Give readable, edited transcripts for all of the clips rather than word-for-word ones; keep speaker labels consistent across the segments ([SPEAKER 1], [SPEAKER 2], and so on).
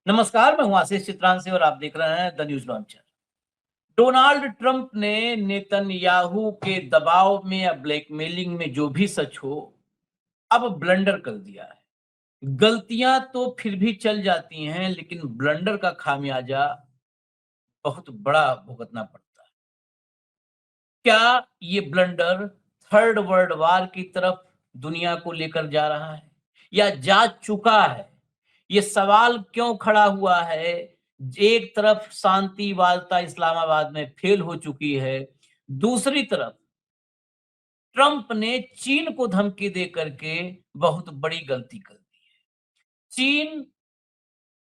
[SPEAKER 1] नमस्कार, मैं हूं आशीष चित्रांशी और आप देख रहे हैं the news launcher. Donald Trump ने नेतन्याहू के दबाव में या ब्लैकमेलिंग में जो भी सच हो, अब ब्लंडर कर दिया है। गलतियां तो फिर भी चल जाती हैं, लेकिन ब्लंडर का खामियाजा बहुत बड़ा भुगतना पड़ता है। क्या ये ब्लंडर थर्ड वर्ल्ड वार की तरफ दुनिया को लेकर जा रहा है या जा चुका है? ये सवाल क्यों खड़ा हुआ है? एक तरफ शांति वार्ता इस्लामाबाद में फेल हो चुकी है, दूसरी तरफ ट्रंप ने चीन को धमकी दे करके बहुत बड़ी गलती कर दी। चीन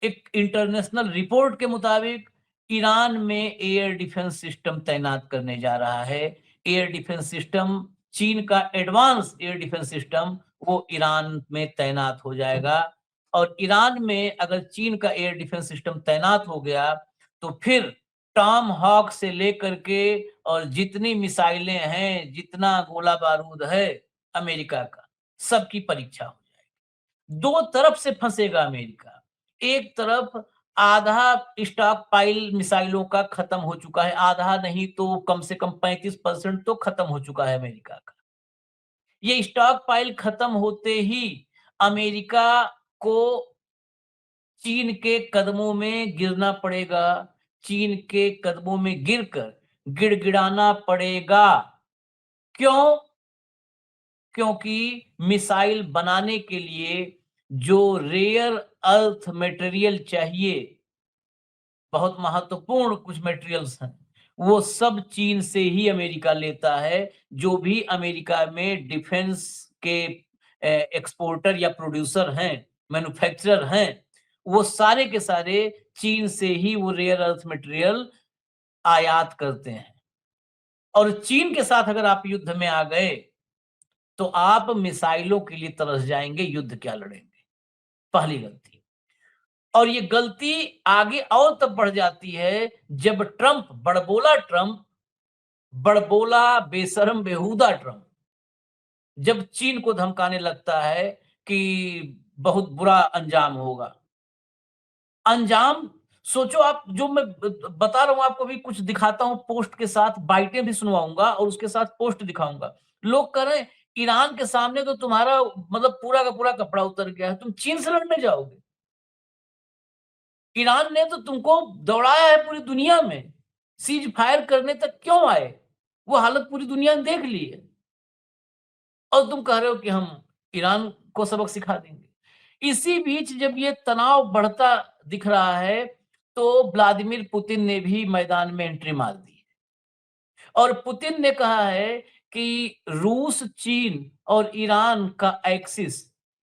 [SPEAKER 1] एक इंटरनेशनल रिपोर्ट के मुताबिक ईरान में एयर डिफेंस सिस्टम तैनात करने जा रहा है। एयर डिफेंस सिस्टम, चीन का एडवांस एयर डिफेंस सिस्टम वो ईरान में तैनात हो जाएगा। और ईरान में अगर चीन का एयर डिफेंस सिस्टम तैनात हो गया तो फिर टॉम हॉक से लेकर के और जितनी मिसाइलें हैं, जितना गोला बारूद है अमेरिका का, सबकी परीक्षा हो जाएगी। दो तरफ से फंसेगा अमेरिका। एक तरफ आधा स्टॉक पाइल मिसाइलों का खत्म हो चुका है, आधा नहीं तो कम से कम 35% तो खत्म हो चुका है अमेरिका का। ये स्टॉक पाइल खत्म होते ही अमेरिका को चीन के कदमों में गिरना पड़ेगा। चीन के कदमों में गिरकर गिड़गिड़ाना पड़ेगा। क्यों? क्योंकि मिसाइल बनाने के लिए जो रेयर अर्थ मटेरियल चाहिए, बहुत महत्वपूर्ण कुछ मटेरियल्स हैं, वो सब चीन से ही अमेरिका लेता है। जो भी अमेरिका में डिफेंस के एक्सपोर्टर या प्रोड्यूसर हैं, मैन्युफैक्चरर हैं, वो सारे के सारे चीन से ही वो रेयर अर्थ मटेरियल आयात करते हैं। और चीन के साथ अगर आप युद्ध में आ गए तो आप मिसाइलों के लिए तरस जाएंगे, युद्ध क्या लड़ेंगे। पहली गलती। और ये गलती आगे और तब बढ़ जाती है जब बड़बोला बेशरम बेहुदा ट्रंप जब चीन को धमकाने लगता है कि बहुत बुरा अंजाम होगा। अंजाम सोचो आप, जो मैं बता रहा हूं आपको, भी कुछ दिखाता हूं पोस्ट के साथ, बाइटें भी सुनवाऊंगा और उसके साथ पोस्ट दिखाऊंगा। लोग कह रहे हैं ईरान के सामने तो तुम्हारा मतलब पूरा का पूरा कपड़ा उतर गया है, तुम चीन से लड़ने जाओगे। ईरान ने तो तुमको दौड़ाया है पूरी दुनिया में, सीज फायर करने तक क्यों आए? वो हालत पूरी दुनिया ने देख ली है और तुम कह रहे हो कि हम ईरान को सबक सिखा देंगे। इसी बीच जब ये तनाव बढ़ता दिख रहा है तो व्लादिमीर पुतिन ने भी मैदान में एंट्री मार दी है और पुतिन ने कहा है कि रूस, चीन और ईरान का एक्सिस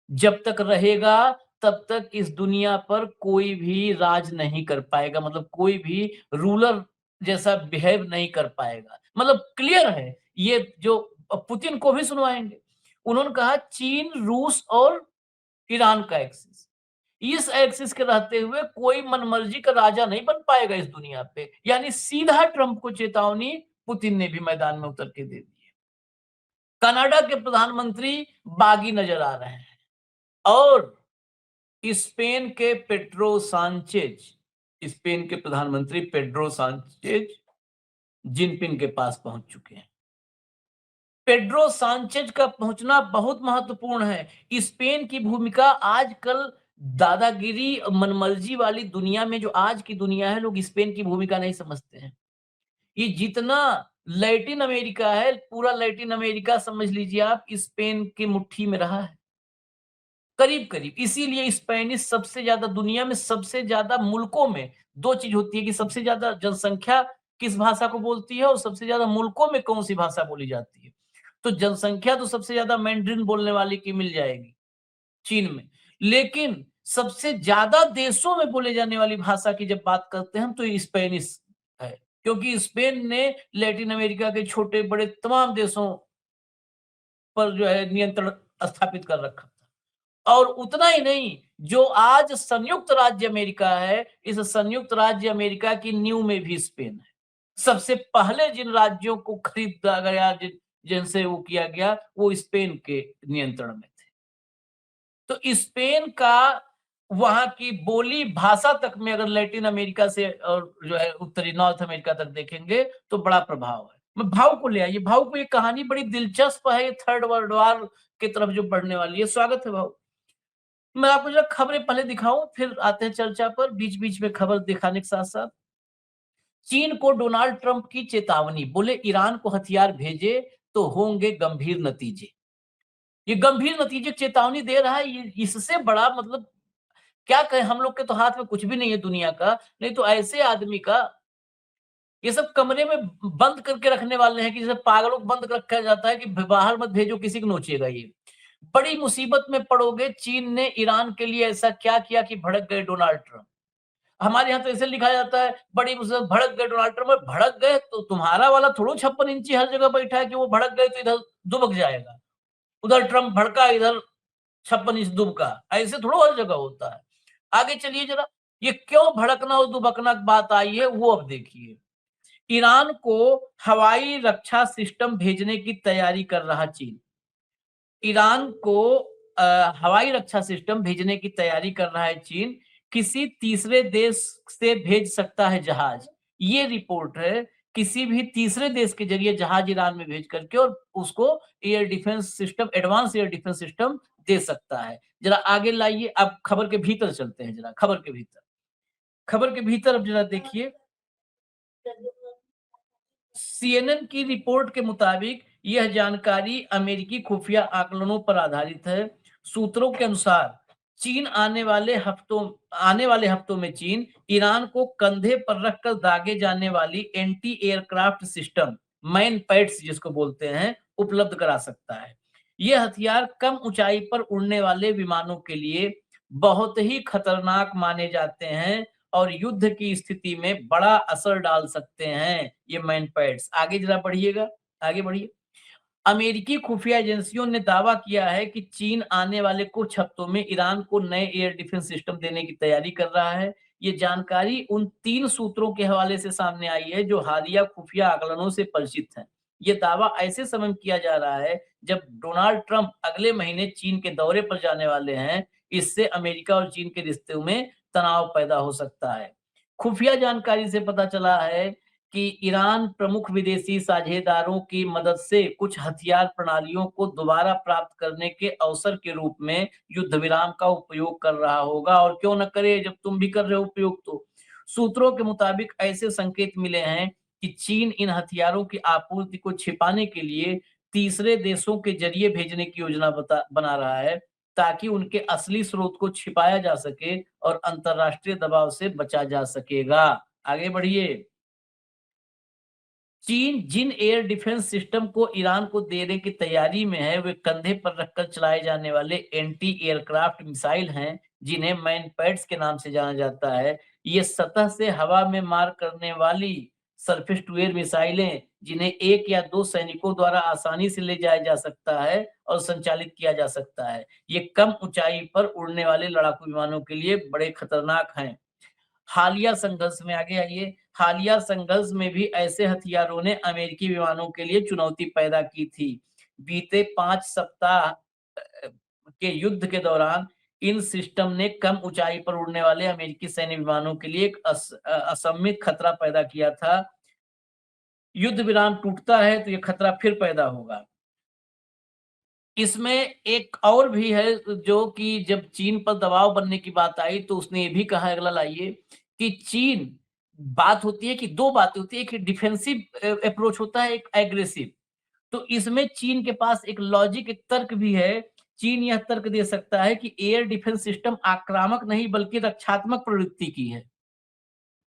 [SPEAKER 1] जब तक रहेगा तब तक इस दुनिया पर कोई भी राज नहीं कर पाएगा, मतलब कोई भी रूलर जैसा बिहेव नहीं कर पाएगा। मतलब क्लियर है ये, जो पुतिन को भी सुनवाएंगे। उन्होंने कहा चीन, रूस और ईरान का एक्सिस, इस एक्सिस के रहते हुए कोई मनमर्जी का राजा नहीं बन पाएगा इस दुनिया पे। यानी सीधा ट्रंप को चेतावनी पुतिन ने भी मैदान में उतर के दे दी है। कनाडा के प्रधानमंत्री बागी नजर आ रहे हैं और स्पेन के प्रधानमंत्री पेड्रो सांचेज जिनपिंग के पास पहुंच चुके हैं। पेड्रो सांचेज का पहुंचना बहुत महत्वपूर्ण है। स्पेन की भूमिका आजकल दादागिरी, मनमर्जी वाली दुनिया में, जो आज की दुनिया है, लोग स्पेन की भूमिका नहीं समझते हैं। ये जितना लैटिन अमेरिका है, पूरा लैटिन अमेरिका समझ लीजिए आप, स्पेन की मुट्ठी में रहा है करीब करीब। इसीलिए स्पेनिश सबसे ज्यादा, दुनिया में सबसे ज्यादा मुल्कों में दो चीज होती है कि सबसे ज्यादा जनसंख्या किस भाषा को बोलती है और सबसे ज्यादा मुल्कों में कौन सी भाषा बोली जाती है। तो जनसंख्या तो सबसे ज्यादा मैंड्रिन बोलने वाले की मिल जाएगी चीन में, लेकिन सबसे ज्यादा देशों में बोले जाने वाली भाषा की जब बात करते हैं हम तो स्पेनिश है, क्योंकि स्पेन ने लैटिन अमेरिका के छोटे बड़े तमाम देशों पर जो है नियंत्रण स्थापित कर रखा था। और उतना ही नहीं, जो आज संयुक्त राज्य अमेरिका है, इस संयुक्त राज्य अमेरिका की नींव में भी स्पेन है। सबसे पहले जिन राज्यों को खरीदा गया, जिनसे वो किया गया, वो स्पेन के नियंत्रण में थे। तो स्पेन का वहां की बोली भाषा तक में अगर लैटिन अमेरिका से और जो है उत्तरी नॉर्थ अमेरिका तक देखेंगे तो बड़ा प्रभाव है। मैं भाव को ले आइए, भाव को, ये कहानी बड़ी दिलचस्प है, ये थर्ड वर्ल्ड वॉर की तरफ जो बढ़ने वाली है। स्वागत है भाव। मैं आपको जरा खबरें पहले दिखाऊं, फिर आते हैं चर्चा पर, बीच बीच में खबर दिखाने के साथ साथ। चीन को डोनाल्ड ट्रंप की चेतावनी, बोले ईरान को हथियार भेजे तो होंगे गंभीर नतीजे। ये गंभीर नतीजे चेतावनी दे रहा है, ये इससे बड़ा मतलब क्या कहें, हम लोग के तो हाथ में कुछ भी नहीं है दुनिया का, नहीं तो ऐसे आदमी का ये सब कमरे में बंद करके रखने वाले हैं कि जैसे पागलों को बंद रखा जाता है कि बाहर मत भेजो, किसी को नोचेगा ये। बड़ी मुसीबत में पड़ोगे, चीन ने ईरान के लिए ऐसा क्या किया कि भड़क गए डोनाल्ड ट्रंप। हमारे यहाँ तो ऐसे लिखा जाता है, बड़ी मुसीबत, भड़क गए डोनाल्ड ट्रंप। भड़क गए तो तुम्हारा वाला थोड़ा 56 इंची हर जगह बैठा है कि वो भड़क गए तो इधर दुबक जाएगा, उधर ट्रंप भड़का, इधर 56 इंच दुबका, ऐसे थोड़ा हर जगह होता है। आगे चलिए जरा, ये क्यों भड़कना और दुबकना की बात आई है वो अब देखिए। ईरान को हवाई रक्षा सिस्टम भेजने की तैयारी कर रहा चीन। ईरान को हवाई रक्षा सिस्टम भेजने की तैयारी कर रहा है चीन, किसी तीसरे देश से भेज सकता है जहाज। ये रिपोर्ट है, किसी भी तीसरे देश के जरिए जहाज ईरान में भेज करके और उसको air defence system, advance air defence system दे सकता है। जरा आगे लाइए, अब खबर के भीतर चलते हैं, जरा खबर के भीतर, खबर के भीतर अब जरा देखिए। सीएनएन की रिपोर्ट के मुताबिक यह जानकारी अमेरिकी खुफिया आकलनों पर आधारित है। सूत्रों के अनुसार आने वाले हफ्तों में चीन ईरान को कंधे पर रखकर दागे जाने वाली anti aircraft system, man pads जिसको बोलते हैं, उपलब्ध करा सकता है। यह हथियार कम ऊंचाई पर उड़ने वाले विमानों के लिए बहुत ही खतरनाक माने जाते हैं और युद्ध की स्थिति में बड़ा असर डाल सकते हैं ये मैन पैड्स। आगे जरा बढ़िएगा, आगे बढ़िए। अमेरिकी खुफिया एजेंसियों ने दावा किया है कि चीन आने वाले कुछ हफ्तों में ईरान को नए एयर डिफेंस सिस्टम देने की तैयारी कर रहा है। ये जानकारी उन 3 सूत्रों के हवाले से सामने आई है जो हालिया खुफिया आकलनों से परिचित हैं। ये दावा ऐसे समय में किया जा रहा है जब डोनाल्ड ट्रंप अगले महीने चीन के दौरे पर जाने वाले हैं। इससे अमेरिका और चीन के रिश्ते में तनाव पैदा हो सकता है। खुफिया जानकारी से पता चला है कि ईरान प्रमुख विदेशी साझेदारों की मदद से कुछ हथियार प्रणालियों को दोबारा प्राप्त करने के अवसर के रूप में युद्ध विराम का उपयोग कर रहा होगा, और क्यों न करे जब तुम भी कर रहे हो उपयोग तो। सूत्रों के मुताबिक ऐसे संकेत मिले हैं कि चीन इन हथियारों की आपूर्ति को छिपाने के लिए तीसरे देशों के जरिए भेजने की योजना बना रहा है, ताकि उनके असली स्रोत को छिपाया जा सके और अंतरराष्ट्रीय दबाव से बचा जा सकेगा। आगे बढ़िए। चीन जिन एयर डिफेंस सिस्टम को ईरान को देने की तैयारी में है, वे कंधे पर रखकर चलाए जाने वाले एंटी एयरक्राफ्ट मिसाइल हैं, जिन्हें मैन पैड्स के नाम से जाना जाता है। ये सतह से हवा में मार करने वाली सरफेस टू एयर मिसाइलें, जिन्हें 1 या 2 सैनिकों द्वारा आसानी से ले जाया जा सकता है और संचालित किया जा सकता है। ये कम ऊंचाई पर उड़ने वाले लड़ाकू विमानों के लिए बड़े खतरनाक हैं। हालिया संघर्ष में, आगे आइए, हालिया संघर्ष में भी ऐसे हथियारों ने अमेरिकी विमानों के लिए चुनौती पैदा की थी। बीते 5 सप्ताह के युद्ध के दौरान इन सिस्टम ने कम ऊंचाई पर उड़ने वाले अमेरिकी सैन्य विमानों के लिए एक असम्मित खतरा पैदा किया था। युद्ध विराम टूटता है तो ये खतरा फिर पैदा होगा। इसमें एक और भी है, जो कि जब चीन पर दबाव बनने की बात आई तो उसने ये भी कहा, अगला लाइए, कि चीन, बात होती है कि 2 बातें होती है, एक डिफेंसिव अप्रोच होता है, एक एग्रेसिव। तो इसमें चीन के पास एक लॉजिक, एक तर्क भी है। चीन यह तर्क दे सकता है कि एयर डिफेंस सिस्टम आक्रामक नहीं बल्कि रक्षात्मक प्रवृत्ति की है।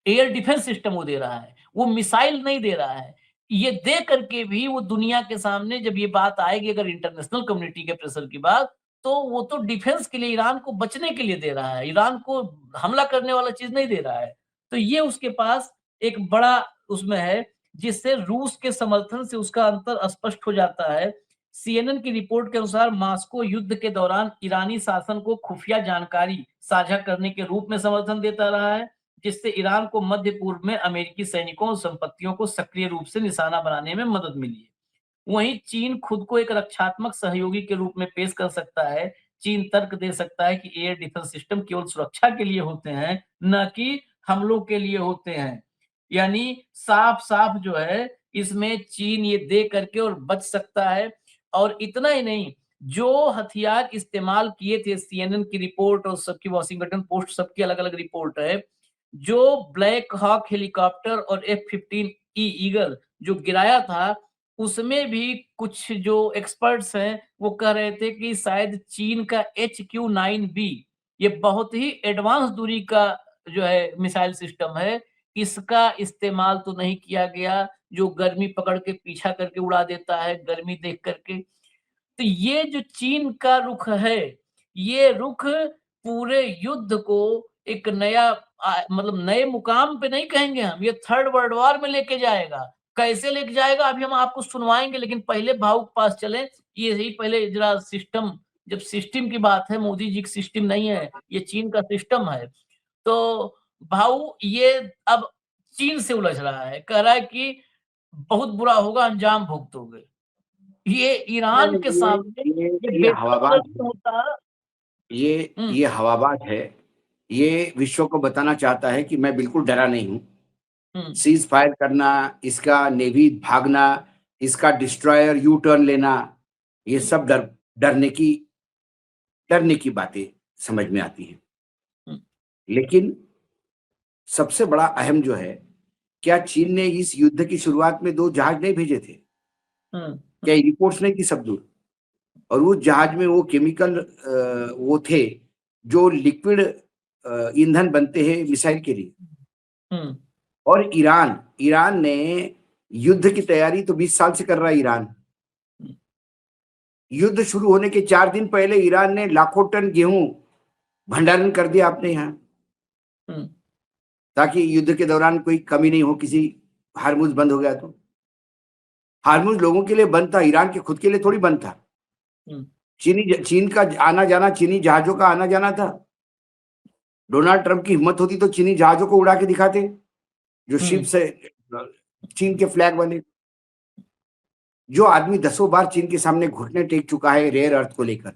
[SPEAKER 1] एयर डिफेंस सिस्टम वो दे रहा है, वो मिसाइल नहीं दे रहा है। ये दे करके भी वो दुनिया के सामने जब ये बात आएगी, अगर इंटरनेशनल कम्युनिटी के प्रेशर की बात, तो वो तो डिफेंस के लिए, ईरान को बचने के लिए दे रहा है, ईरान को हमला करने वाला चीज नहीं दे रहा है। तो ये उसके पास एक बड़ा उसमें है, जिससे रूस के समर्थन से उसका अंतर स्पष्ट हो जाता है। सीएनएन की रिपोर्ट के अनुसार मास्को युद्ध के दौरान ईरानी शासन को खुफिया जानकारी साझा करने के रूप में समर्थन देता रहा है, जिससे ईरान को मध्य पूर्व में अमेरिकी सैनिकों और संपत्तियों को सक्रिय रूप से निशाना बनाने में मदद मिली है। वहीं चीन खुद को एक रक्षात्मक सहयोगी के रूप में पेश कर सकता है। चीन तर्क दे सकता है कि एयर डिफेंस सिस्टम केवल सुरक्षा के लिए होते हैं, न कि हमलों के लिए होते हैं। यानी साफ-साफ जो है इसमें चीन ये दे करके और बच सकता है। और इतना ही नहीं, जो हथियार इस्तेमाल किए थे, सीएनएन की रिपोर्ट और सबकी वॉशिंगटन पोस्ट सबकी अलग-अलग रिपोर्ट है। जो ब्लैक हॉक हेलीकॉप्टर और F-15E ईगल जो गिराया था, उसमें भी कुछ जो एक्सपर्ट्स हैं, वो कह रहे थे कि शायद चीन का HQ-9B ये बहुत ही एडवांस दूरी का जो है मिसाइल सिस्टम है। इसका इस्तेमाल तो नहीं किया गया, जो गर्मी पकड़ के पीछा करके उड़ा देता है, गर्मी देख कर के। तो ये जो चीन का रुख है, ये रुख पूरे युद्ध को एक नया मतलब नए मुकाम पे नहीं कहेंगे हम, ये थर्ड वर्ल्ड वॉर में लेके जाएगा। कैसे लेके जाएगा अभी हम आपको सुनवाएँगे, लेकिन पहले भाऊ के पास चलें। ये ही पहले जरा सिस्टम, जब सिस्टम की बात है, मोदी जी की सिस्टम नहीं है, ये चीन का सिस्टम है। तो भाऊ ये अब चीन से उलझ रहा है, कह रहा है कि बहुत बुरा होगा, अंजाम भुगतोगे। ये ईरान के
[SPEAKER 2] नहीं,
[SPEAKER 1] सामने ये
[SPEAKER 2] ये
[SPEAKER 1] बेशक अगर
[SPEAKER 2] हवाबाज
[SPEAKER 1] नहीं
[SPEAKER 2] है।
[SPEAKER 1] होता। हुँ,
[SPEAKER 2] ये हवाबाज है। ये विश्व को बताना चाहता है कि मैं बिल्कुल डरा नहीं हूँ।
[SPEAKER 1] हुँ,
[SPEAKER 2] सीज़ फायर करना, इसका नेवी भागना, इसका डिस्ट्रॉयर यू टर्न लेना, ये
[SPEAKER 1] हुँ,
[SPEAKER 2] सब डरने की बातें समझ में आती हैं।
[SPEAKER 1] हुँ,
[SPEAKER 2] लेकिन सबसे बड़ा अहम जो है, क्या चीन ने इस युद्ध की शुरुआत में 2 जहाज नहीं भेजे थे?
[SPEAKER 1] हुँ,
[SPEAKER 2] क्या
[SPEAKER 1] हुँ,
[SPEAKER 2] रिपोर्ट्स नहीं थी सब दूर? और उस जहाज में वो केमिकल वो थे जो लिक्विड ईंधन बनते हैं मिसाइल के लिए।
[SPEAKER 1] हुँ,
[SPEAKER 2] और ईरान ने युद्ध की तैयारी तो 20 साल से कर रहा है ईरान।
[SPEAKER 1] हुँ,
[SPEAKER 2] युद्ध शुरू होने के 4 दिन पहले ईरान ने लाखों टन गेहूं भंडारण कर दिया अपने यहाँ,
[SPEAKER 1] हुँ,
[SPEAKER 2] ताकि युद्ध के दौरान कोई कमी नहीं हो, किसी हार्मुज बंद हो गया तो। हार्मुज लोगों के लिए बंद था, ईरान के खुद के लिए थोड़ी बंद था।
[SPEAKER 1] हुँ,
[SPEAKER 2] चीन का आना जाना, चीनी जहाजों का आना जाना था। डोनाल्ड ट्रंप की हिम्मत होती तो चीनी जहाजों को उड़ा के दिखाते, जो शिप
[SPEAKER 1] हुँ,
[SPEAKER 2] से चीन के फ्लैग बने। जो आदमी दसों बार चीन के सामने घुटने टेक चुका है रेयर अर्थ को लेकर,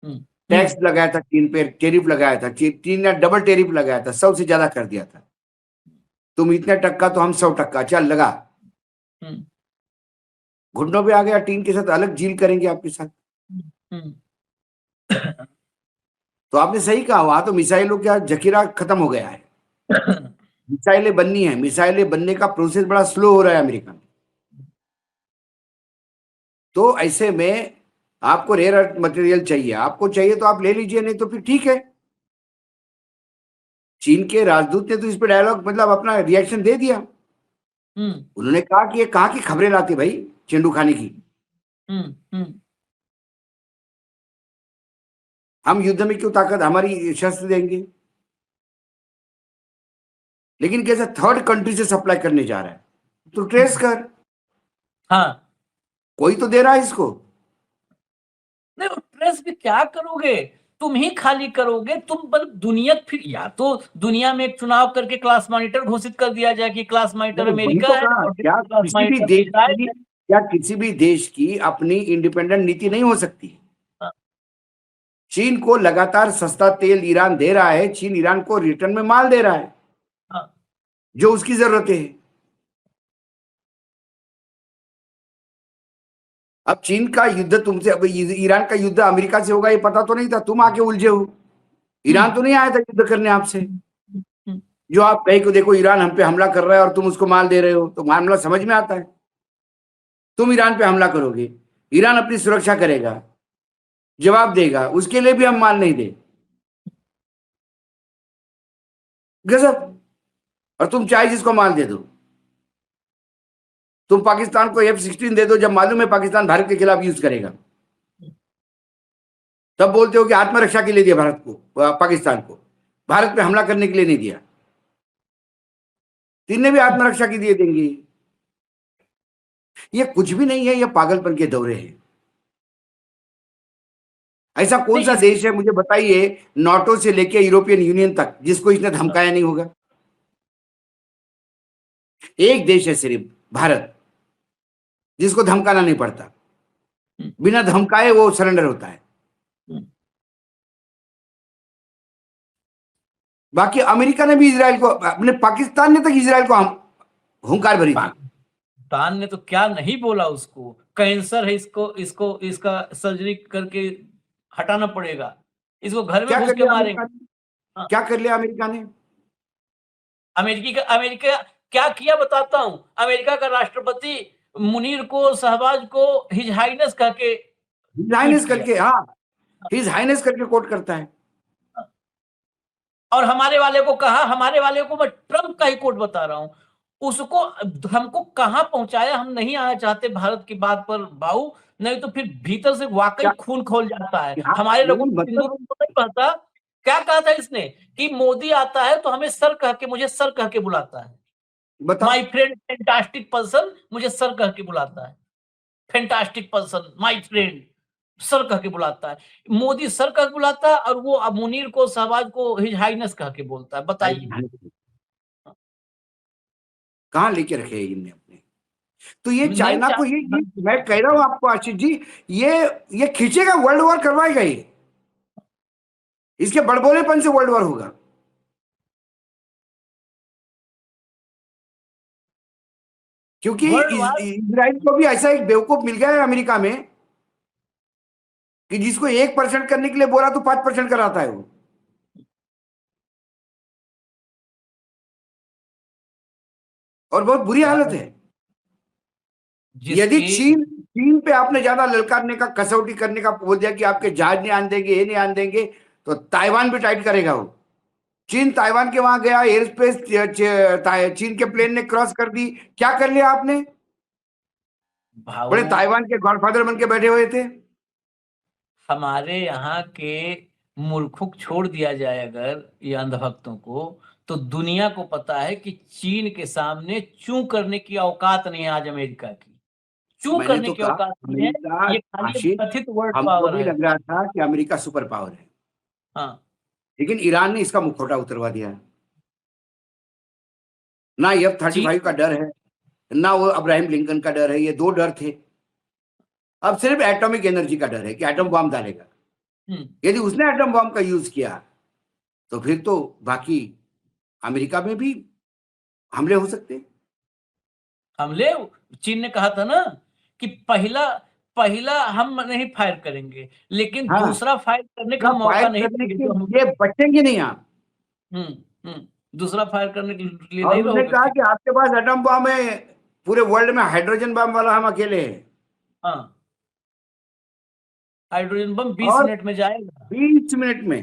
[SPEAKER 1] हुँ,
[SPEAKER 2] टैक्स
[SPEAKER 1] हुँ,
[SPEAKER 2] लगाया था चीन पे, टेरिफ लगाया था, चीन ने डबल टेरिफ लगाया था, 100 से ज्यादा कर दिया था। तुम इतने टक्का तो हम 100 टक्का, चल लगा।
[SPEAKER 1] हुँ,
[SPEAKER 2] घुटनों पे आ गया, चीन के साथ अलग डील करेंगे आपके साथ।
[SPEAKER 1] हुँ,
[SPEAKER 2] तो आपने सही कहा, वहां तो मिसाइलों का जखीरा खत्म हो गया है। मिसाइलें बननी है, मिसाइलें बनने का प्रोसेस बड़ा स्लो हो रहा है अमेरिका में। तो ऐसे में आपको रेयर अर्थ मटेरियल चाहिए, आपको चाहिए तो आप ले लीजिए, नहीं तो फिर ठीक है। चीन के राजदूत ने तो इस पे डायलॉग मतलब अपना रिएक्शन दे दिया।
[SPEAKER 1] हुँ,
[SPEAKER 2] उन्होंने कहा कि ये कहाँ की खबरें लाते भाई, चेंडू खाने की।
[SPEAKER 1] हुँ, हुँ,
[SPEAKER 2] हम युद्ध में क्यों ताकत हमारी शस्त्र देंगे? लेकिन कैसे थर्ड कंट्री से सप्लाई करने जा रहा है, तो ट्रेस
[SPEAKER 1] हुँ,
[SPEAKER 2] कर,
[SPEAKER 1] हाँ।
[SPEAKER 2] कोई तो दे रहा है इसको।
[SPEAKER 1] नहीं, वो प्रेस भी क्या करोगे? तुम ही खाली करोगे, तुम मतलब दुनिया फिर या तो दुनिया में एक चुनाव करके क्लास मॉनिटर घोषित कर दिया जाए कि क्लास मॉनिटर
[SPEAKER 2] नहीं, वही
[SPEAKER 1] अमेरिका
[SPEAKER 2] तो
[SPEAKER 1] है
[SPEAKER 2] कहा,
[SPEAKER 1] और क्लास मॉनिटर इज़राइल है।
[SPEAKER 2] क्या किसी भी देश की अपनी इंडिपेंडेंट नीति नहीं हो सकती?
[SPEAKER 1] हाँ,
[SPEAKER 2] चीन को लगातार सस्ता तेल ईरान दे रहा है, चीन ईरान को रिटर्न में माल दे रहा है
[SPEAKER 1] हाँ,
[SPEAKER 2] जो उसकी जरूरतें है। अब चीन का युद्ध तुमसे, अब ईरान का युद्ध अमेरिका से होगा ये पता तो नहीं था, तुम आके उलझे हो।
[SPEAKER 1] हुँ,
[SPEAKER 2] ईरान तो नहीं आया था युद्ध करने आपसे।
[SPEAKER 1] हुँ, हुँ, हुँ,
[SPEAKER 2] जो आप कहे को देखो ईरान हम पे हमला कर रहा है और तुम उसको माल दे रहे हो, तो मामला समझ में आता है। तुम ईरान पे हमला करोगे, ईरान अपनी सुरक्षा करेगा, जवाब देगा, उसके लिए भी हम माल नहीं दे। गजब। और तुम चाहे जिसको माल दे दो, तुम पाकिस्तान को F-16 दे दो, जब मालूम है पाकिस्तान भारत के खिलाफ यूज करेगा, तब बोलते हो कि आत्मरक्षा के लिए दिया भारत को, पाकिस्तान को, भारत पे हमला करने के लिए नहीं दिया। तीन भी आत्मरक्षा की दिए देंगे। ये कुछ भी नहीं है, ये पागलपन के दौरे हैं। ऐसा कौन
[SPEAKER 1] नहीं
[SPEAKER 2] सा
[SPEAKER 1] इस
[SPEAKER 2] देश है मुझे बताइए, नाटो से लेके यूरोपियन यूनियन तक, जिसको इसने धमकाया नहीं होगा? एक देश है सिर्फ, भारत, जिसको धमकाना नहीं पड़ता।
[SPEAKER 1] हुँ,
[SPEAKER 2] बिना धमकाए वो सरेंडर होता है।
[SPEAKER 1] हुँ,
[SPEAKER 2] बाकी अमेरिका ने भी इजराइल को, अपने पाकिस्तान ने तक इजराइल को हुंकार भरी थी।
[SPEAKER 1] पाकिस्तान ने तो क्या नहीं बोला उसको, कैंसर है, इसको इसका सर्जरी करके हटाना पड़ेगा, इसको घर में
[SPEAKER 2] क्या
[SPEAKER 1] घुस
[SPEAKER 2] कर
[SPEAKER 1] के
[SPEAKER 2] लिया
[SPEAKER 1] मारेंगे।
[SPEAKER 2] अमेरिका ने? क्या कर लिया अमेरिका ने?
[SPEAKER 1] अमेरिका क्या किया बताता हूं। अमेरिका का राष्ट्रपति मुनीर को, शहबाज को हिज हाइनेस कह के
[SPEAKER 2] हिज हाइनेस
[SPEAKER 1] किया।
[SPEAKER 2] करके, हाँ, हिज हाइनेस करके कोट करता है।
[SPEAKER 1] और हमारे वाले को कहा, हमारे वाले को मैं ट्रम्प का ही कोट बता रहा हूं, उसको हमको कहां पहुंचाया। हम नहीं आना चाहते भारत की बात पर बाऊ, नहीं तो फिर भीतर से वाकई
[SPEAKER 2] क्या?
[SPEAKER 1] खून खोल जाता है।
[SPEAKER 2] हाँ,
[SPEAKER 1] हमारे लोगों
[SPEAKER 2] नहीं,
[SPEAKER 1] को
[SPEAKER 2] मतलब
[SPEAKER 1] सिंदूर तो नहीं बहता। क्या कहा था इसने कि मोदी आता है तो हमें सर कह के, मुझे सर कह के बुलाता है।
[SPEAKER 2] बताओ।
[SPEAKER 1] माई फ्रेंड फैंटास्टिक पर्सन, मुझे सर कह के बुलाता है। Fantastic person, my friend, sir कह के बुलाता है। मोदी सर कह के बुलाता है और वो अब मुनीर को, शहबाज को हिज हाइनेस कह के बोलता है। बताइए।
[SPEAKER 2] कहाँ लेके रखे हैं इनने अपने? तो ये
[SPEAKER 1] नहीं
[SPEAKER 2] चाइना को, ये मैं कह रहा हूं आपको आशीष जी, ये खींचेगा, वर्ल्ड वॉर करवाएगा ये। इसके बड़बोलेपन से वर्ल्ड वॉर होगा। क्योंकि
[SPEAKER 1] वर्ल्ड वार।
[SPEAKER 2] इजराइल को भी ऐसा एक बेवकूफ मिल गया है अमेरिका में कि जिसको 1% करने के लिए बोला तो 5% कराता है वो। और बहुत बुरी हालत है। यदि
[SPEAKER 1] जिसकी
[SPEAKER 2] चीन पे आपने ज्यादा ललकारने का, कसौटी करने का बोल दिया कि आपके जहाज नहीं आने देंगे, ये नहीं आने देंगे, तो ताइवान भी टाइट करेगा वो। चीन ताइवान के वहां गया, एयर स्पेस चीन के प्लेन ने क्रॉस कर दी। क्या कर लिया आपने? बड़े
[SPEAKER 1] भाऊ,
[SPEAKER 2] ताइवान के गॉडफादर बन के बैठे हुए थे।
[SPEAKER 1] हमारे यहाँ के मुल्कों को छोड़ दिया जाए अगर ये अंधभक्तों को, तो दुनिया को पता है कि चीन के सामने चूं करने की औकात नहीं है आज अमेरिका की। चूं
[SPEAKER 2] मैंने
[SPEAKER 1] करने
[SPEAKER 2] तो
[SPEAKER 1] की
[SPEAKER 2] कहा
[SPEAKER 1] औकात नहीं है।
[SPEAKER 2] अमेरिका,
[SPEAKER 1] ये खाली
[SPEAKER 2] आशिष,
[SPEAKER 1] कथित वर्ल्ड
[SPEAKER 2] हमको
[SPEAKER 1] पावर
[SPEAKER 2] भी
[SPEAKER 1] है।
[SPEAKER 2] लग रहा था कि अमेरिका सुपर पावर है,
[SPEAKER 1] हाँ
[SPEAKER 2] लेकिन ईरान ने इसका मुखौटा उतरवा दिया। ना F-35 का
[SPEAKER 1] चीन।
[SPEAKER 2] डर है, ना वो अब्राहम लिंकन का डर है। ये दो डर थे। अब सिर्फ एटॉमिक एनर्जी का डर है कि एटम बॉम्ब डालेगा।
[SPEAKER 1] हम्म,
[SPEAKER 2] यदि उसने एटम बॉम्ब का यूज किया तो फिर तो बाकी अमेरिका में भी हमले हो सकते हैं।
[SPEAKER 1] हमले, चीन ने कहा था ना कि पहला पहला हम नहीं फायर करेंगे, लेकिन
[SPEAKER 2] हाँ,
[SPEAKER 1] दूसरा फायर करने का
[SPEAKER 2] ना
[SPEAKER 1] हम
[SPEAKER 2] फायर
[SPEAKER 1] मौका नहीं
[SPEAKER 2] करने
[SPEAKER 1] देंगे
[SPEAKER 2] के
[SPEAKER 1] जो हम।
[SPEAKER 2] लिए बचेंगे नहीं आप।
[SPEAKER 1] हम्म, दूसरा फायर करने के लिए
[SPEAKER 2] और
[SPEAKER 1] नहीं
[SPEAKER 2] उसने
[SPEAKER 1] रहोगे
[SPEAKER 2] कहा
[SPEAKER 1] ठीक।
[SPEAKER 2] कि आपके पास एटम बॉम्ब है, पूरे वर्ल्ड में हाइड्रोजन बम वाला हम अकेले हैं।
[SPEAKER 1] हाँ, हाइड्रोजन बम 20
[SPEAKER 2] और
[SPEAKER 1] मिनट में जाएगा।
[SPEAKER 2] 20 मिनट में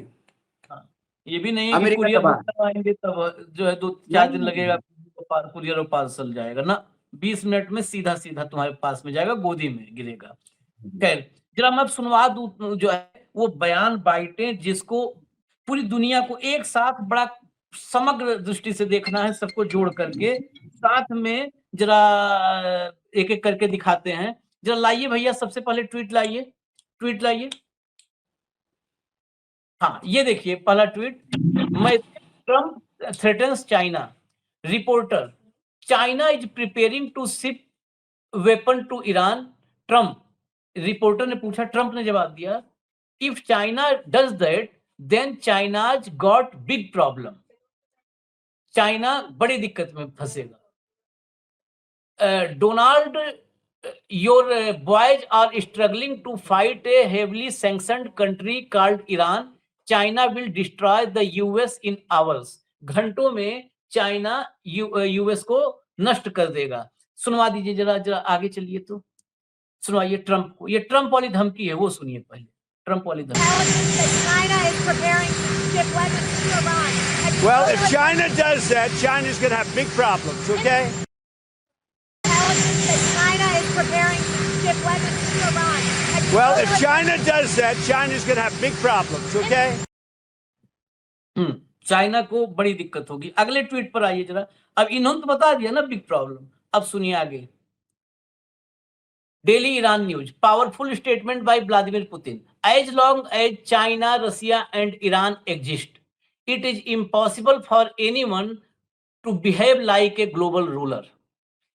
[SPEAKER 1] हाँ, ये भी नहीं है कि
[SPEAKER 2] अमेरिका
[SPEAKER 1] कुरियर बुक
[SPEAKER 2] तबाह।
[SPEAKER 1] करवाएंगे तब जो है 2-4 दिन लगेगा,
[SPEAKER 2] नहीं,
[SPEAKER 1] कुरियर और पार्सल जाएगा ना। 20 मिनट में सीधा सीधा तुम्हारे पास में जाएगा, गोदी में गिरेगा। खैर, जरा मैं सुनवा दूं जो है वो बयान, बाइटें जिसको पूरी दुनिया को एक साथ बड़ा समग्र दृष्टि से देखना है, सबको जोड़ करके साथ में जरा एक एक करके दिखाते हैं। जरा लाइए भैया, सबसे पहले ट्वीट लाइए, ट्वीट लाइए। हाँ, ये देखिए पहला ट्वीट। मैं Trump threatens China, reporter, China is preparing to ship weapon to Iran, Trump. Reporter ने पूछा, ट्रम्प ने जवाब दिया, if China does that then China's got big problem. China बड़ी दिक्कत में फंसेगा। Donald, your boys are struggling to fight a heavily sanctioned country called Iran, China will destroy the US in hours. घंटों में China US को नष्ट कर देगा। सुनवा दीजिए जरा, जरा आगे चलिए तो सुनवाइए ट्रम्प को। ये ट्रम्प वाली धमकी है, वो सुनिए पहले। ट्रम्प वाली धमकी।
[SPEAKER 3] Well, if China does that, China's going to have big problems, okay? Well, if China does that, China's going to have big problems, okay?
[SPEAKER 1] China को बड़ी दिक्कत होगी। अगले ट्वीट पर आइए जरा। अब इन्होंने तो बता दिया ना बिग प्रॉब्लम, अब सुनिए आगे। Daily Iran news, powerful statement by Vladimir Putin, as long as China, Russia and Iran exist, it is impossible for anyone to behave like a global ruler.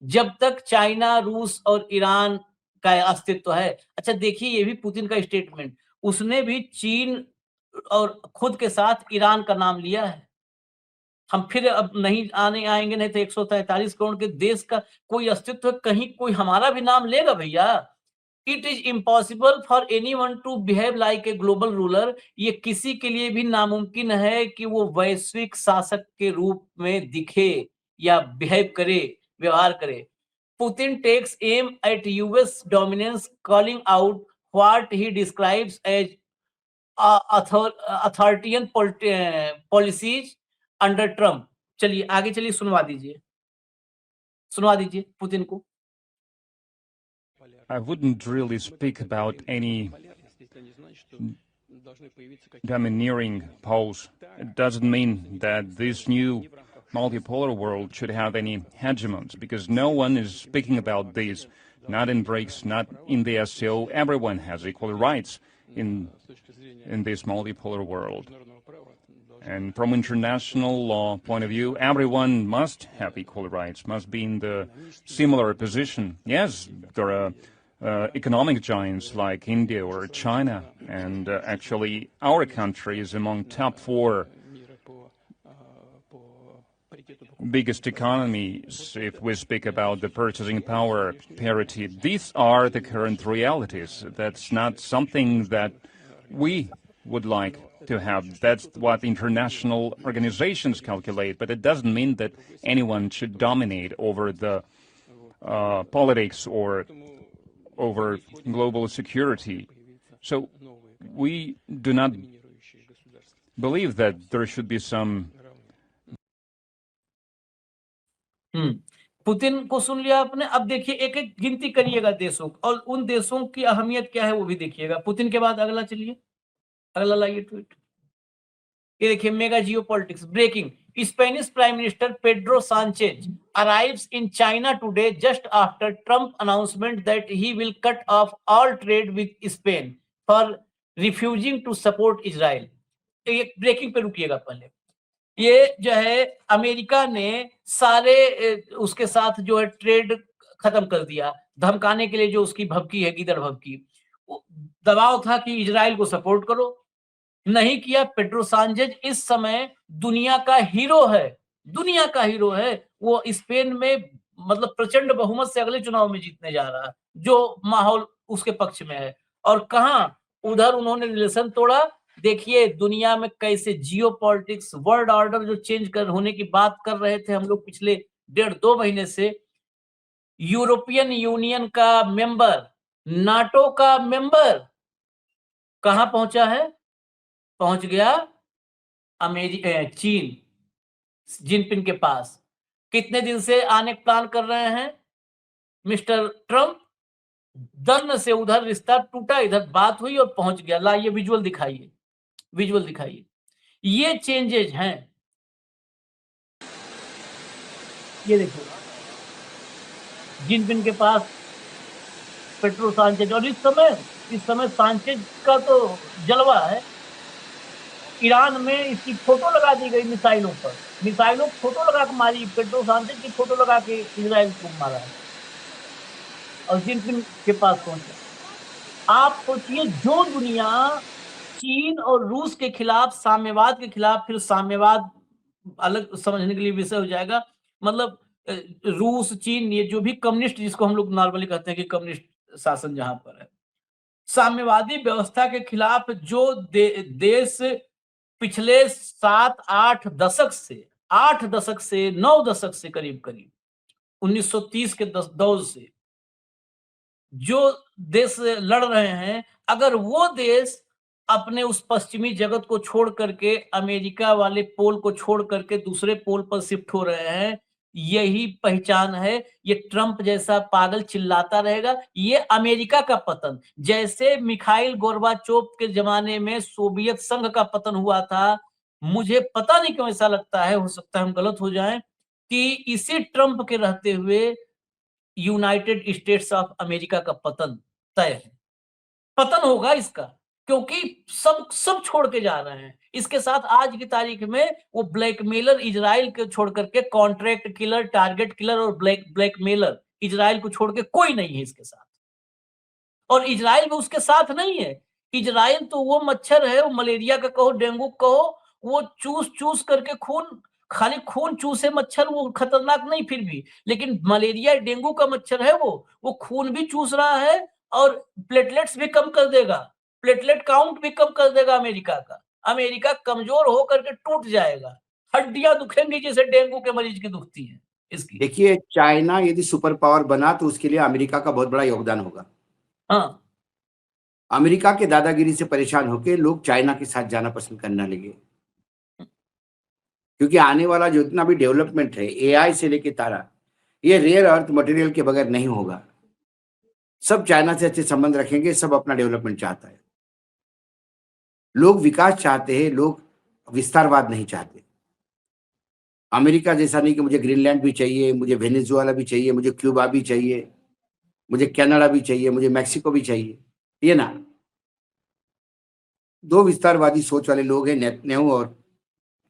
[SPEAKER 1] जब तक चाइना, रूस और ईरान का अस्तित्व है। अच्छा देखिए, ये भी पुतिन का स्टेटमेंट, उसने भी चीन और खुद के साथ ईरान का नाम लिया है। हम फिर अब नहीं आएंगे, नहीं तो 143 करोड़ के देश का कोई अस्तित्व, कहीं कोई हमारा भी नाम लेगा भैया? It is impossible for anyone to behave like a global ruler. ये किसी के लिए भी नामुमकिन है कि वो वैश्विक शासक के रूप में दिखे या बिहेव करे, व्यवहार करे। Putin takes aim at US dominance, calling out what he describes as authoritarian policies under Trump. चलिए आगे चलिए, सुनवा दीजिए पुतिन को।
[SPEAKER 4] I wouldn't really speak about any domineering pose. It doesn't mean that this new multipolar world should have any hegemons, because no one is speaking about this, not in BRICS, not in the SCO. Everyone has equal rights in this multipolar world. And from international law point of view, everyone must have equal rights, must be in the similar position. Yes, there are economic giants like India or China, and actually our country is among top 4 biggest economies if we speak about the purchasing power parity. These are the current realities. That's not something that we would like to have. That's what international organizations calculate, but it doesn't mean that anyone should dominate over the politics or over global security. So we do not believe that there should be some.
[SPEAKER 1] Putin को सुन लिया आपने। अब देखिए एक एक गिनती करिएगा देशों, और उन देशों की अहमियत क्या है वो भी देखिएगा। पुतिन के बाद अगला, चलिए अगला लाइए ट्वीट। ये देखिए, mega geopolitics breaking. Spanish prime minister Pedro Sanchez arrives in China today just after Trump announcement that he will cut off all trade with Spain for refusing to support Israel। एक breaking पे रुकिएगा पहले। ये जो है America ने सारे उसके साथ जो है ट्रेड खत्म कर दिया, धमकाने के लिए जो उसकी भभकी है, गिदड़ भभकी। दबाव था कि इजराइल को सपोर्ट करो, नहीं किया। पेड्रो सांचेज इस समय दुनिया का हीरो है, दुनिया का हीरो है। वो स्पेन में मतलब प्रचंड बहुमत से अगले चुनाव में जीतने जा रहा है, जो माहौल उसके पक्ष में है। और कहां उधर उन्होंने रिलेशन तोड़ा। देखिए दुनिया में कैसे जियोपॉलिटिक्स, वर्ल्ड ऑर्डर जो चेंज कर होने की बात कर रहे थे हम लोग पिछले 1.5-2 महीने से। यूरोपियन यूनियन का मेंबर, नाटो का मेंबर कहां पहुंचा है? पहुंच गया चीन, जिनपिंग के पास। कितने दिन से आने प्लान कर रहे हैं मिस्टर ट्रम्प? दन से उधर रिश्ता टूटा, इधर बात हुई और पहुंच गया। लाइए विजुअल दिखाइए, विजुअल दिखाइए। ये चेंजेज हैं, ये देखो जिनपिंग के पास पेट्रो सांचेज। और इस समय सांचेज का तो जलवा है। ईरान में इसकी फोटो लगा दी गई मिसाइलों पर, मिसाइलों की फोटो लगा के मारी, पेट्रो सांचेज की फोटो लगा के इजराइल को मारा है, और जिनपिंग के पास पहुंचा। आप सोचिए, जो दुनिया चीन और रूस के खिलाफ, साम्यवाद के खिलाफ, फिर साम्यवाद अलग समझने के लिए विषय हो जाएगा, मतलब रूस, चीन, ये जो भी कम्युनिस्ट, जिसको हम लोग नॉर्मली कहते हैं कि कम्युनिस्ट शासन जहां पर है, साम्यवादी व्यवस्था के खिलाफ जो देश पिछले 7-8 दशक से, 8 दशक से 9 दशक से करीब 1930 के दौर से जो देश लड़ रहे हैं, अगर वो देश अपने उस पश्चिमी जगत को छोड़ करके, अमेरिका वाले पोल को छोड़ करके दूसरे पोल पर शिफ्ट हो रहे हैं, यही पहचान है। ये ट्रम्प जैसा पागल चिल्लाता रहेगा, ये अमेरिका का पतन। जैसे मिखाइल गोर्बाचोव के जमाने में सोवियत संघ का पतन हुआ था, मुझे पता नहीं क्यों ऐसा लगता है, हो सकता है हम गलत हो जाएं, कि इसी ट्रम्प के रहते हुए यूनाइटेड स्टेट्स ऑफ अमेरिका का पतन तय है। पतन होगा इसका, क्योंकि सब छोड़ के जा रहे हैं। इसके साथ आज की तारीख में वो ब्लैकमेलर इजराइल को छोड़ करके, कॉन्ट्रैक्ट किलर, टारगेट किलर और ब्लैकमेलर इजराइल को छोड़ के कोई नहीं है इसके साथ। और इजराइल भी उसके साथ नहीं है। इजराइल तो वो मच्छर है, वो मलेरिया का कहो, डेंगू कहो, वो चूस करके खून खाली खून चूसे मच्छर वो खतरनाक नहीं फिर भी, लेकिन मलेरिया डेंगू का मच्छर है वो खून भी चूस रहा है और प्लेटलेट्स भी कम कर देगा, प्लेटलेट काउंट भी कम कर देगा अमेरिका का। अमेरिका कमजोर होकर के टूट जाएगा, हड्डियां दुखेंगी जैसे डेंगू के मरीज की दुखती है इसकी।
[SPEAKER 2] देखिए, चाइना यदि सुपर पावर बना तो उसके लिए अमेरिका का बहुत बड़ा योगदान होगा।
[SPEAKER 1] हाँ,
[SPEAKER 2] अमेरिका के दादागिरी से परेशान होकर लोग चाइना के साथ जाना पसंद करने लगे, क्योंकि आने वाला जो इतना भी डेवलपमेंट है एआई से लेके तारा, ये रेयर अर्थ मटेरियल के बगैर नहीं होगा। सब चाइना से अच्छे संबंध रखेंगे, सब अपना डेवलपमेंट चाहता है। लोग विकास चाहते हैं, लोग विस्तारवाद नहीं चाहते। अमेरिका जैसा नहीं कि मुझे ग्रीनलैंड भी चाहिए, मुझे वेनेजुएला भी चाहिए, मुझे क्यूबा भी चाहिए, मुझे कनाडा भी चाहिए, मुझे मैक्सिको भी चाहिए, ये ना। दो विस्तारवादी सोच वाले लोग हैं, नेतन्याहू और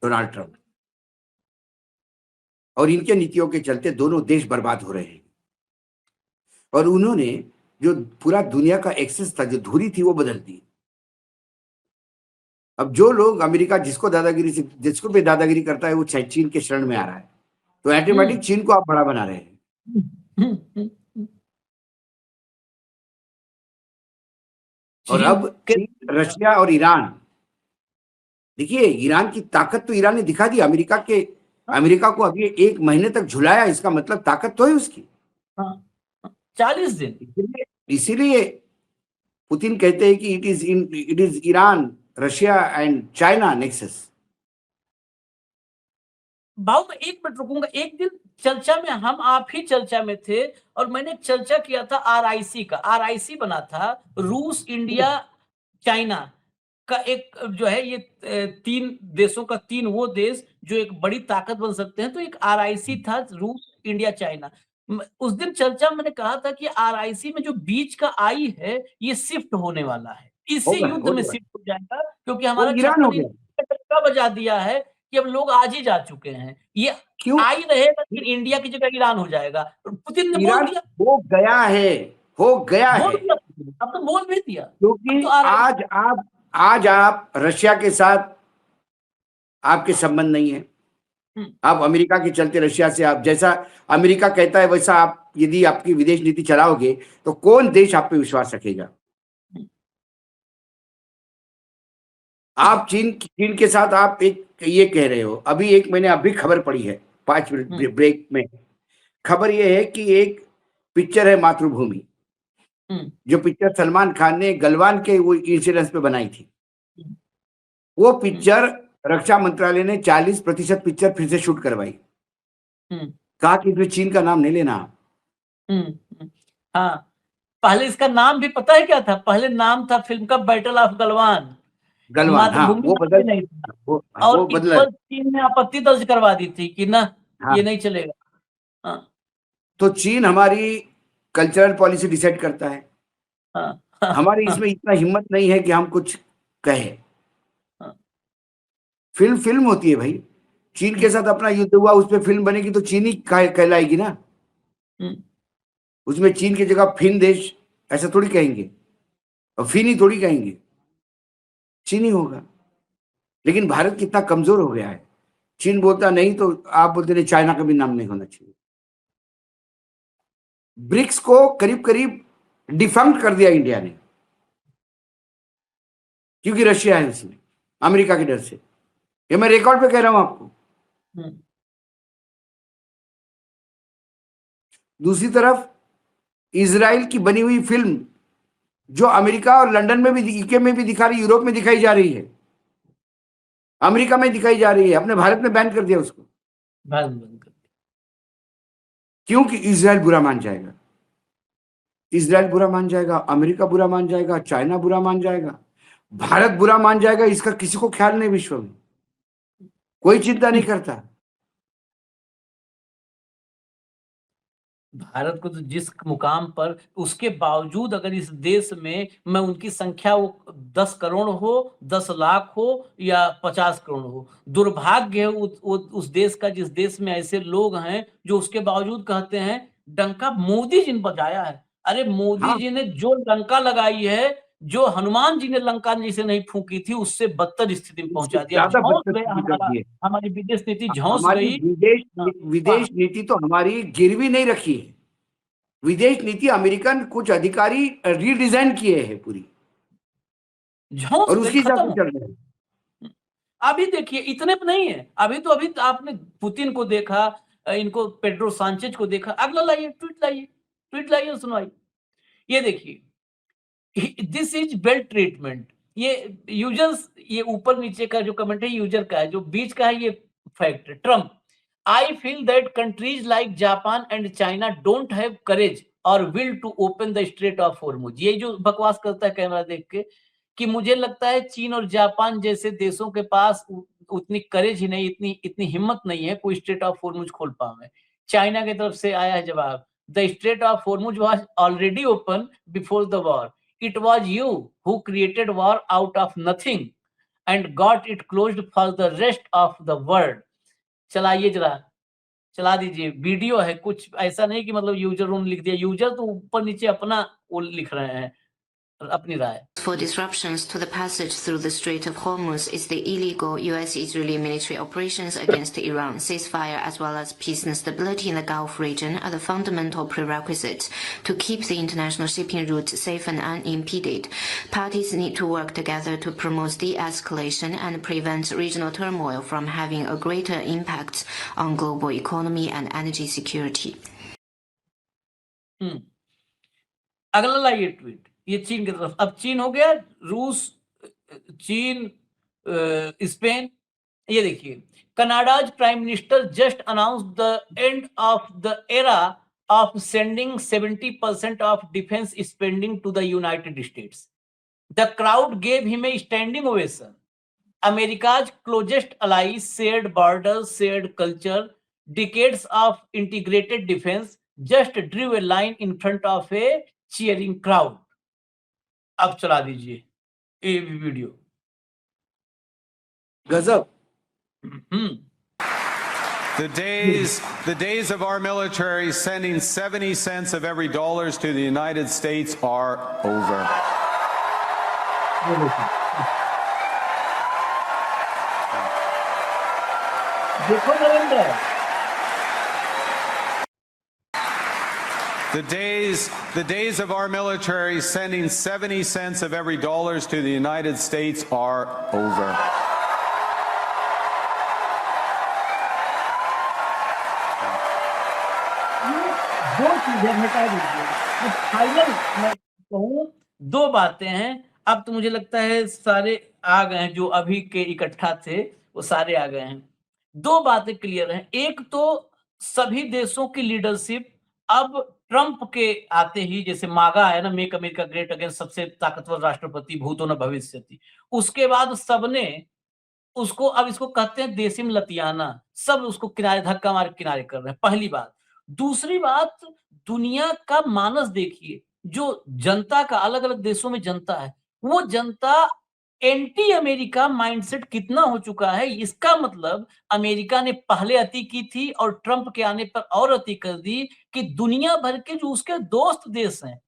[SPEAKER 2] डोनाल्ड ट्रंप, और इनके नीतियों के चलते दोनों देश बर्बाद हो रहे हैं। और उन्होंने जो पूरा दुनिया का एक्सेस था, जो धुरी थी, वो बदल दी। अब जो लोग अमेरिका जिसको भी दादागिरी करता है, वो चीन के शरण में आ रहा है, तो ऑटोमेटिक चीन को आप बड़ा बना रहे हैं। और अब रशिया और ईरान, देखिए ईरान की ताकत तो ईरान ने दिखा दी। अमेरिका को अभी 1 महीने तक झुलाया, इसका मतलब ताकत तो है उसकी।
[SPEAKER 1] 40 दिन।
[SPEAKER 2] इसीलिए पुतिन कहते हैं कि it is Iran, Russia and China nexus.
[SPEAKER 1] भाव मैं 1 मिनट रुकूंगा। एक दिन चर्चा में हम आप ही चर्चा में थे और मैंने चर्चा किया था आरआईसी का। आरआईसी बना था रूस, इंडिया, चाइना का एक जो है, ये 3 देशों का 3 वो देश जो एक बड़ी ताकत बन सकते हैं। तो एक आरआईसी था, रूस, इंडिया, चाइना। उस दिन चर्चा में मैंने कहा था कि आरआईसी में जो बीच का आई है, ये शिफ्ट होने वाला है, इसी युद्ध में शिफ्ट हो जाएगा, क्योंकि हमारा
[SPEAKER 2] ईरान हो
[SPEAKER 1] छप्पन
[SPEAKER 2] गया
[SPEAKER 1] बजा दिया है कि अब लोग आज ही जा चुके हैं। ये
[SPEAKER 2] क्यों?
[SPEAKER 1] आई रहेगा, फिर इंडिया की जगह ईरान हो जाएगा। पुतिन ने बोल दिया,
[SPEAKER 2] हो गया है।
[SPEAKER 1] अब तो बोल भी दिया।
[SPEAKER 2] क्योंकि
[SPEAKER 1] तो
[SPEAKER 2] आज आप रशिया के साथ आपके संबंध नहीं है। आप अमेरिका के चलते रशिया से, आप जैसा अमेरिका कहता है वैसा आप यदि आपकी विदेश नीति चलाओगे तो कौन देश आप पे विश्वास रखेगा? आप चीन के साथ आप ये कह रहे हो। मैंने अभी खबर पढ़ी है 5 मिनट ब्रेक में। खबर ये है कि एक पिक्चर है मातृभूमि, जो पिक्चर सलमान खान ने गलवान के वो इंसिडेंस पे बनाई थी। वो पिक्चर रक्षा मंत्रालय ने 40% पिक्चर फिर से शूट करवाई। कहा कि इसमें चीन का नाम नहीं लेना।
[SPEAKER 1] हाँ, पहले इसका नाम भी पता है क्या था? पहले नाम था फिल्म का बैटल ऑफ गलवान।
[SPEAKER 2] हाँ, वो बदल नहीं था।
[SPEAKER 1] और इस पर चीन ने आपत्ति दर्ज करवा दी थी कि ना, ये नहीं चलेगा। हाँ।
[SPEAKER 2] तो चीन हमारी कल्चरल पॉलिसी डिसाइड करता है। हमारी इसमें इतना हिम्मत नहीं है कि हम कुछ कहें। फिल्म होती है भाई। चीन के साथ अपना युद्ध हुआ, उस पर फिल्म बनेगी तो चीन ही कहलाएगी ना। उसमें चीन की जगह फिन देश ऐसा थोड़ी कहेंगे, और फिन ही थोड़ी कहेंगे, चीन ही होगा। लेकिन भारत कितना कमजोर हो गया है। चीन बोलता नहीं तो आप बोलते नहीं, चाइना का भी नाम नहीं होना चाहिए। ब्रिक्स को करीब करीब डिफंक्ट कर दिया इंडिया ने, क्योंकि रशिया है उसमें, अमेरिका के डर से। ये मैं रिकॉर्ड पे कह रहा हूं आपको। दूसरी तरफ इजराइल की बनी हुई फिल्म जो अमेरिका और लंदन में भी, यूके में भी दिखा रही, यूरोप में दिखाई जा रही है, अमेरिका में दिखाई जा रही है, अपने भारत में बैन कर दिया उसको। क्योंकि इजराइल बुरा मान जाएगा। इजराइल बुरा मान जाएगा, अमेरिका बुरा मान जाएगा, चाइना बुरा मान जाएगा, भारत बुरा मान जाएगा। इसका किसी को ख्याल नहीं, विश्व में कोई चिंता नहीं करता।
[SPEAKER 1] भारत को तो जिस मुकाम पर, उसके बावजूद अगर इस देश में मैं उनकी संख्या वो 10 करोड़ हो, 10 लाख हो या 50 करोड़ हो, दुर्भाग्य है उस देश का, जिस देश में ऐसे लोग हैं जो उसके बावजूद कहते हैं डंका मोदी जी ने बजाया है। अरे मोदी जी ने जो डंका लगाई है, जो हनुमान जी ने लंका जिसे नहीं फूकी थी उससे बदतर स्थिति में पहुंचा दिया।
[SPEAKER 2] ज्यादा
[SPEAKER 1] झौंस
[SPEAKER 2] बदतर
[SPEAKER 1] गया
[SPEAKER 2] स्थिति कर दी है।
[SPEAKER 1] हमारी विदेश नीति झौंस
[SPEAKER 2] हमारी
[SPEAKER 1] गई।
[SPEAKER 2] विदेश नीति तो हमारी गिरवी नहीं रखी है। विदेश नीति अमेरिकन कुछ अधिकारी रीडिजाइन किए हैं पूरी,
[SPEAKER 1] झौंस
[SPEAKER 2] और
[SPEAKER 1] गई,
[SPEAKER 2] उसके हिसाब
[SPEAKER 1] खत्म
[SPEAKER 2] से
[SPEAKER 1] हो।
[SPEAKER 2] चल रहे हैं।
[SPEAKER 1] अभी देखिए इतने पे नहीं है, अभी तो आपने पुतिन को देखा, इनको पेड्रो सांचेज को देखा। अगला लाइए, ट्वीट लाइए और सुनवाइए। ये देखिए, दिस इज बेल्ट ट्रीटमेंट। ये यूजर्स, ये ऊपर नीचे का जो कमेंट है यूजर का है, जो बीच का है ये फैक्ट है। Trump, I feel that countries like Japan and China don't have courage or will to open the Strait of Hormuz. ये जो बकवास करता है कैमरा देख के, कि मुझे लगता है चीन और जापान जैसे देशों के पास उतनी करेज ही नहीं, इतनी हिम्मत नहीं है कोई स्ट्रेट ऑफ हॉर्मुज खोल पाए। चाइना की तरफ से आया है जवाब, the Strait of Hormuz was already open before the war. It was you who created war out of nothing and got it closed for the rest of the world. चलाइए जरा, चला दीजिए। वीडियो है, कुछ ऐसा नहीं कि मतलब यूजर उन्होंने लिख दिया। यूजर तो ऊपर नीचे अपना वो लिख रहे हैं, अपनी राय।
[SPEAKER 5] For disruptions to the passage through the Strait of Hormuz is the illegal US-Israeli military operations against Iran. Ceasefire as well as peace and stability in the Gulf region are the fundamental prerequisites to keep the international shipping routes safe and unimpeded. Parties need to work together to promote de-escalation and prevent regional turmoil from having a greater impact on global economy and energy security.
[SPEAKER 1] अगला लाइए tweet, ये चीन की तरफ। अब चीन हो गया, रूस, चीन, स्पेन। ये देखिए, Canada's prime minister just announce the end of the era of sending 70% of defence spending to the United States. The crowd gave him a standing ovation. America's closest allies, shared borders, shared culture, decades of integrated defense just drew a line in front of a cheering crowd. अब चला दीजिए ये video.
[SPEAKER 2] गजब।
[SPEAKER 3] The days of our military sending 70 cents of every dollars to the United States are over.
[SPEAKER 1] देखो Narendra,
[SPEAKER 3] The days of our military sending 70 cents of every dollars to the United States are over.
[SPEAKER 1] दो चीजें हटा दीजिए। Final मैं कहूँ, दो बातें हैं। अब तो मुझे लगता है सारे आ गए हैं, जो अभी के इकट्ठा थे वो सारे आ गए हैं। दो बातें क्लियर हैं। एक तो सभी देशों की लीडरशिप अब ट्रंप के आते ही, जैसे मागा है ना, मेक अमेरिका ग्रेट अगेन, सबसे ताकतवर राष्ट्रपति भूतो न भविष्यति, उसके बाद सबने उसको, अब इसको कहते हैं देसिम लतियाना, सब उसको किनारे, धक्का मार किनारे कर रहे हैं। पहली बात। दूसरी बात, दुनिया का मानस देखिए, जो जनता का अलग अलग देशों में जनता है, वो जनता एंटी अमेरिका माइंडसेट कितना हो चुका है। इसका मतलब अमेरिका ने पहले अति की थी और ट्रंप के आने पर और अति कर दी, कि दुनिया भर के जो उसके दोस्त देश हैं,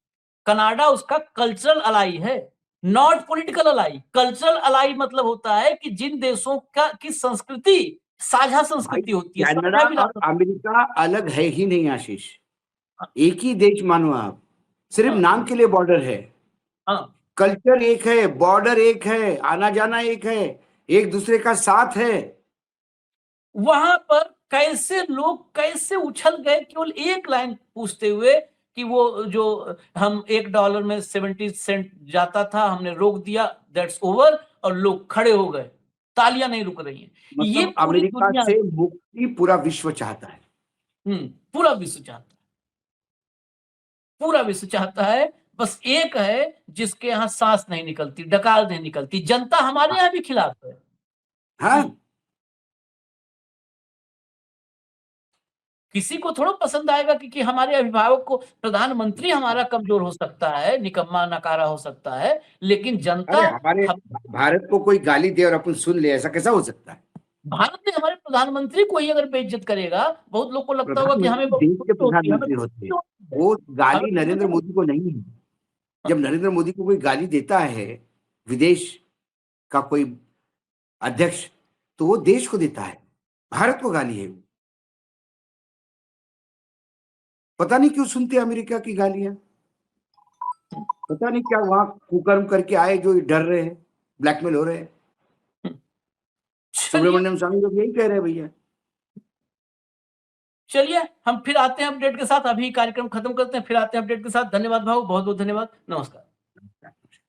[SPEAKER 1] कनाडा उसका कल्चरल अलाई है, not political ally. Cultural ally मतलब होता है कि जिन देशों का की संस्कृति साझा संस्कृति होती है।
[SPEAKER 2] कनाडा और अमेरिका अलग है ही नहीं आशीष, एक ही देश मानो आप, सिर्फ नाम के लिए बॉर्डर है। कल्चर एक है, बॉर्डर एक है, आना जाना एक है, एक दूसरे का साथ है।
[SPEAKER 1] वहां पर कैसे लोग कैसे उछल गए केवल एक लाइन पूछते हुए कि वो जो हम $1 में 70 सेंट जाता था, हमने रोक दिया, दैट्स ओवर, और लोग खड़े हो गए, तालियां नहीं रुक रही हैं।
[SPEAKER 2] मतलब
[SPEAKER 1] ये
[SPEAKER 2] अमेरिका से मुक्ति पूरा विश्व चाहता है।
[SPEAKER 1] पूरा विश्व चाहता है, पूरा विश्व चाहता है। बस एक है जिसके यहाँ सांस नहीं निकलती, डकार नहीं निकलती। जनता हमारे यहाँ भी खिलाफ है।
[SPEAKER 2] हाँ,
[SPEAKER 1] किसी को थोड़ा पसंद आएगा कि हमारे अभिभावक को, प्रधानमंत्री हमारा कमजोर हो सकता है, निकम्मा नकारा हो सकता है, लेकिन जनता,
[SPEAKER 2] हमारे भारत को कोई गाली दे और अपन सुन ले, ऐसा कैसा हो सकता है?
[SPEAKER 1] भारत में हमारे प्रधानमंत्री को ही अगर बेइज्जत करेगा, बहुत लोग को लगता होगा कि हमें
[SPEAKER 2] देश के प्रधानमंत्री होते हैं, वो गाली नरेंद्र मोदी को नहीं है। जब नरेंद्र मोदी को कोई गाली देता है विदेश का कोई अध्यक्ष, तो वो देश को देता है, भारत को गाली है। पता नहीं क्यों सुनते अमेरिका की गालियां, पता नहीं क्या वहां कुकर्म करके आए जो डर रहे हैं, ब्लैकमेल हो रहे हैं। सुब्रमण्यम स्वामी लोग यही कह रहे हैं भैया।
[SPEAKER 1] चलिए हम फिर आते हैं अपडेट के साथ। अभी कार्यक्रम खत्म करते हैं, फिर आते हैं अपडेट के साथ। धन्यवाद भाऊ, बहुत बहुत धन्यवाद, नमस्कार।